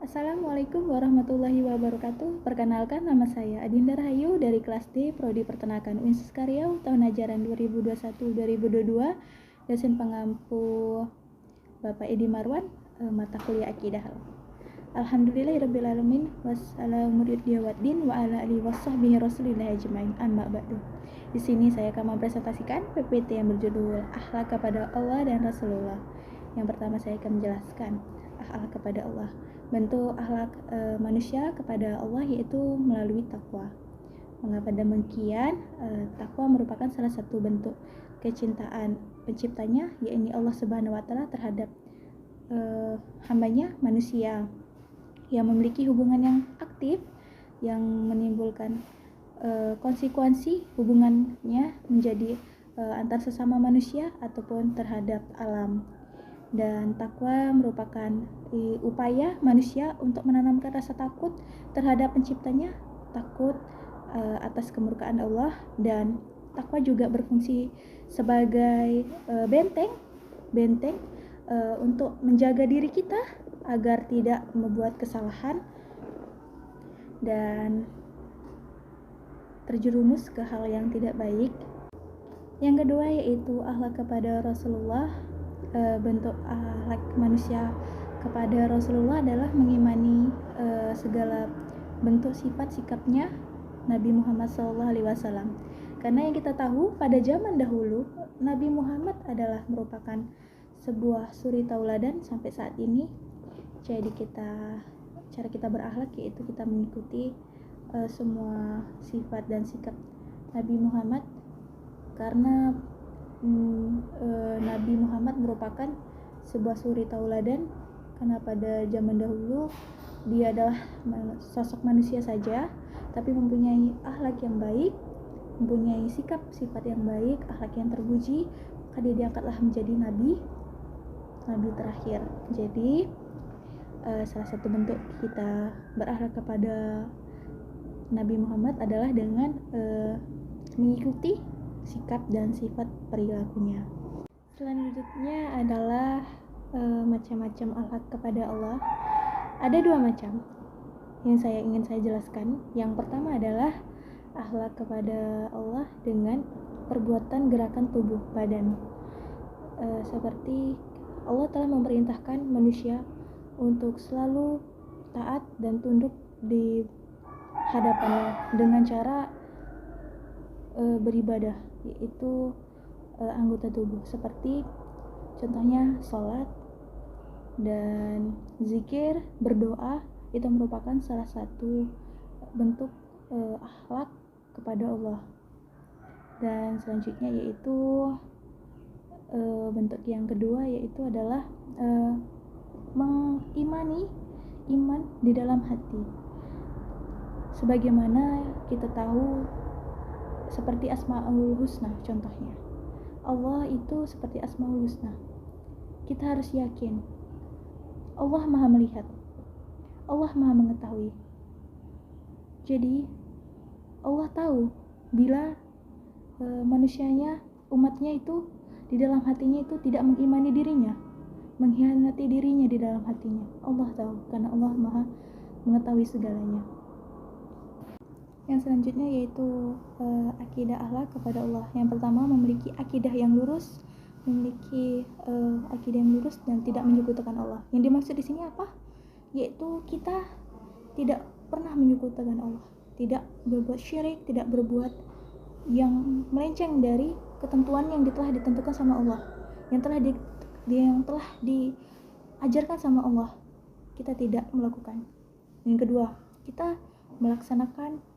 Assalamualaikum warahmatullahi wabarakatuh. Perkenalkan, nama saya Adinda Rahayu dari kelas D Prodi Peternakan Universitas Riau tahun ajaran 2021-2022. Dosen pengampu Bapak Edi Marwan, mata kuliah Akidah. Alhamdulillahirabbil wassalamualaikum wa ala alihi washabbihi rasulillah ajmain. Amma ba'du. Di sini saya akan mempresentasikan PPT yang berjudul Akhlak kepada Allah dan Rasulullah. Yang pertama saya akan menjelaskan akhlak kepada Allah. Bentuk akhlak manusia kepada Allah yaitu melalui takwa. Mengapa demikian? Takwa merupakan salah satu bentuk kecintaan penciptanya, yakni Allah Subhanahu wa taala terhadap hambanya manusia, yang memiliki hubungan yang aktif yang menimbulkan konsekuensi hubungannya menjadi antar sesama manusia ataupun terhadap alam. Dan takwa merupakan upaya manusia untuk menanamkan rasa takut terhadap penciptanya, takut atas kemurkaan Allah, dan takwa juga berfungsi sebagai benteng untuk menjaga diri kita agar tidak membuat kesalahan dan terjerumus ke hal yang tidak baik. Yang kedua yaitu akhlak kepada Rasulullah. Bentuk akhlak manusia kepada Rasulullah adalah mengimani segala bentuk sifat sikapnya Nabi Muhammad SAW. Karena yang kita tahu pada zaman dahulu Nabi Muhammad adalah merupakan sebuah suri tauladan sampai saat ini. Jadi cara kita berakhlak yaitu kita mengikuti semua sifat dan sikap Nabi Muhammad, karena Nabi Muhammad merupakan sebuah suri tauladan, karena pada zaman dahulu dia adalah sosok manusia saja tapi mempunyai akhlak yang baik, mempunyai sikap sifat yang baik, akhlak yang terpuji, maka dia diangkatlah menjadi nabi terakhir. Jadi salah satu bentuk kita berakhlak kepada Nabi Muhammad adalah dengan mengikuti sikap dan sifat perilakunya. Selanjutnya adalah macam-macam akhlak kepada Allah. Ada dua macam yang ingin saya jelaskan. Yang pertama adalah akhlak kepada Allah dengan perbuatan gerakan tubuh badan. Seperti Allah telah memerintahkan manusia untuk selalu taat dan tunduk di hadapannya dengan cara beribadah, yaitu anggota tubuh, seperti contohnya sholat dan zikir, berdoa. Itu merupakan salah satu bentuk akhlak kepada Allah. Dan selanjutnya yaitu bentuk yang kedua yaitu adalah mengimani iman di dalam hati. Sebagaimana kita tahu seperti Asmaul Husna, contohnya Allah itu seperti Asmaul Husna. Kita harus yakin Allah Maha melihat, Allah Maha mengetahui. Jadi Allah tahu bila manusianya, umatnya itu di dalam hatinya itu tidak mengimani dirinya, mengkhianati dirinya di dalam hatinya. Allah tahu, karena Allah Maha mengetahui segalanya. Yang selanjutnya yaitu akidah akhlak kepada Allah. Yang pertama, memiliki akidah yang lurus, dan tidak menyekutukan Allah. Yang dimaksud di sini apa? Yaitu kita tidak pernah menyekutukan Allah, tidak berbuat syirik, tidak berbuat yang melenceng dari ketentuan yang telah ditentukan sama Allah, yang telah diajarkan sama Allah. Kita tidak melakukan. Yang kedua, kita melaksanakan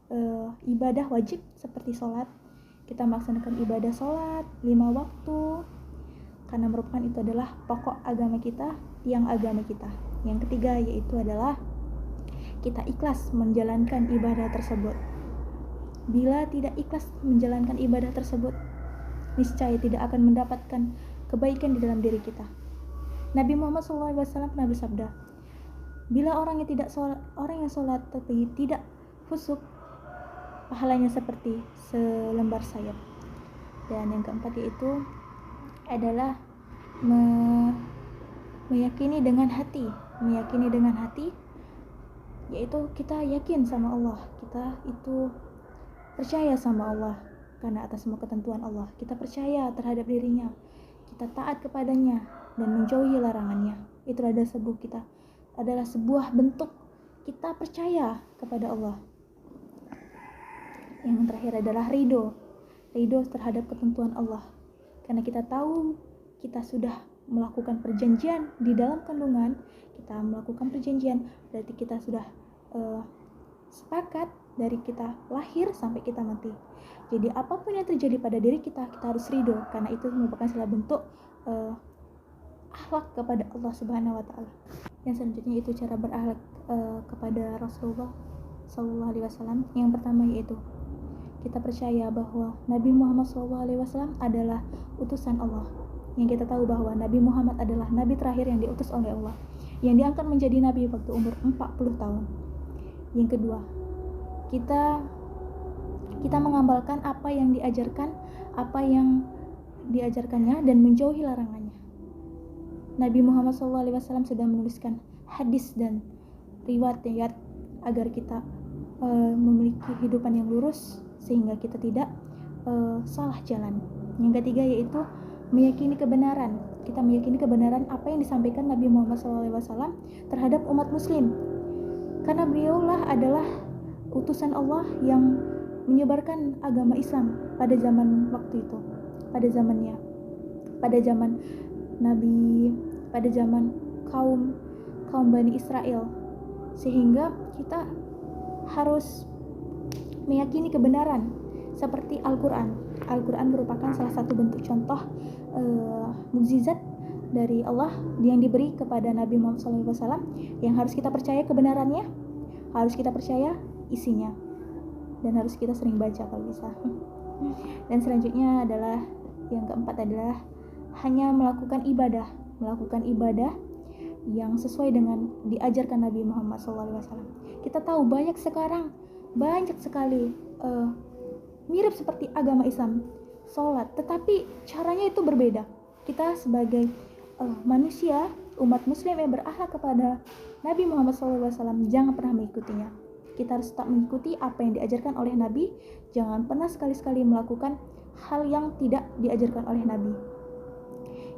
ibadah wajib seperti sholat. Kita melaksanakan ibadah sholat 5 waktu karena merupakan itu adalah pokok agama kita, tiang agama kita. Yang ketiga yaitu adalah kita ikhlas menjalankan ibadah tersebut. Bila tidak ikhlas menjalankan ibadah tersebut, niscaya tidak akan mendapatkan kebaikan di dalam diri kita. Nabi Muhammad SAW pernah bersabda, bila orang yang sholat tapi tidak khusyuk, pahalanya seperti selembar sayap. Dan yang keempat yaitu adalah meyakini dengan hati yaitu kita yakin sama Allah, kita itu percaya sama Allah karena atas semua ketentuan Allah, kita percaya terhadap dirinya, kita taat kepadanya dan menjauhi larangannya. Itu adalah sebuah bentuk kita percaya kepada Allah. Yang terakhir adalah ridho terhadap ketentuan Allah, karena kita tahu kita sudah melakukan perjanjian di dalam kandungan, kita melakukan perjanjian berarti kita sudah sepakat dari kita lahir sampai kita mati. Jadi apapun yang terjadi pada diri kita harus ridho, karena itu merupakan salah bentuk akhlak kepada Allah Subhanahu wa taala. Yang selanjutnya itu cara berakhlak kepada Rasulullah sallallahu alaihi wasallam. Yang pertama yaitu kita percaya bahwa Nabi Muhammad sallallahu alaihi wasallam adalah utusan Allah. Yang kita tahu bahwa Nabi Muhammad adalah nabi terakhir yang diutus oleh Allah, yang diangkat menjadi nabi waktu umur 40 tahun. Yang kedua, kita mengamalkan apa yang diajarkannya dan menjauhi larangannya. Nabi Muhammad SAW sudah menuliskan hadis dan riwayat agar kita memiliki kehidupan yang lurus sehingga kita tidak salah jalan. Yang ketiga yaitu meyakini kebenaran. Kita meyakini kebenaran apa yang disampaikan Nabi Muhammad SAW terhadap umat muslim, karena beliaulah adalah utusan Allah yang menyebarkan agama Islam pada zaman waktu itu, pada zaman Nabi, pada zaman kaum Bani Israel, sehingga kita harus meyakini kebenaran seperti Al-Quran. Al-Quran merupakan salah satu bentuk contoh mukjizat dari Allah yang diberi kepada Nabi Muhammad SAW, yang harus kita percaya kebenarannya, harus kita percaya isinya, dan harus kita sering baca kalau bisa. Dan selanjutnya adalah yang keempat adalah hanya melakukan ibadah yang sesuai dengan diajarkan Nabi Muhammad SAW. Kita tahu banyak sekali mirip seperti agama Islam, sholat, tetapi caranya itu berbeda. Kita sebagai manusia, umat muslim yang berakhlak kepada Nabi Muhammad SAW jangan pernah mengikutinya. Kita harus tetap mengikuti apa yang diajarkan oleh Nabi, jangan pernah sekali-sekali melakukan hal yang tidak diajarkan oleh Nabi.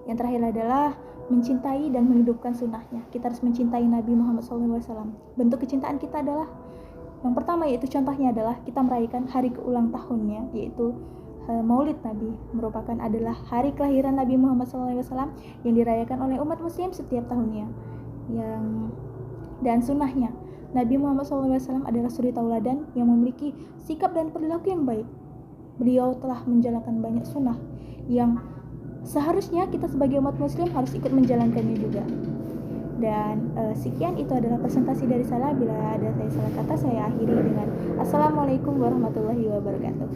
Yang terakhir adalah mencintai dan menghidupkan sunnahnya. Kita harus mencintai Nabi Muhammad SAW. Bentuk kecintaan kita adalah yang pertama, yaitu contohnya adalah kita merayakan hari keulang tahunnya, yaitu Maulid Nabi, adalah hari kelahiran Nabi Muhammad SAW yang dirayakan oleh umat muslim setiap tahunnya. Dan sunnahnya, Nabi Muhammad SAW adalah suri tauladan yang memiliki sikap dan perilaku yang baik. Beliau telah menjalankan banyak sunnah yang seharusnya kita sebagai umat muslim harus ikut menjalankannya juga. Dan sekian, itu adalah presentasi dari saya. Bila ada saya salah kata, saya akhiri dengan Assalamualaikum warahmatullahi wabarakatuh.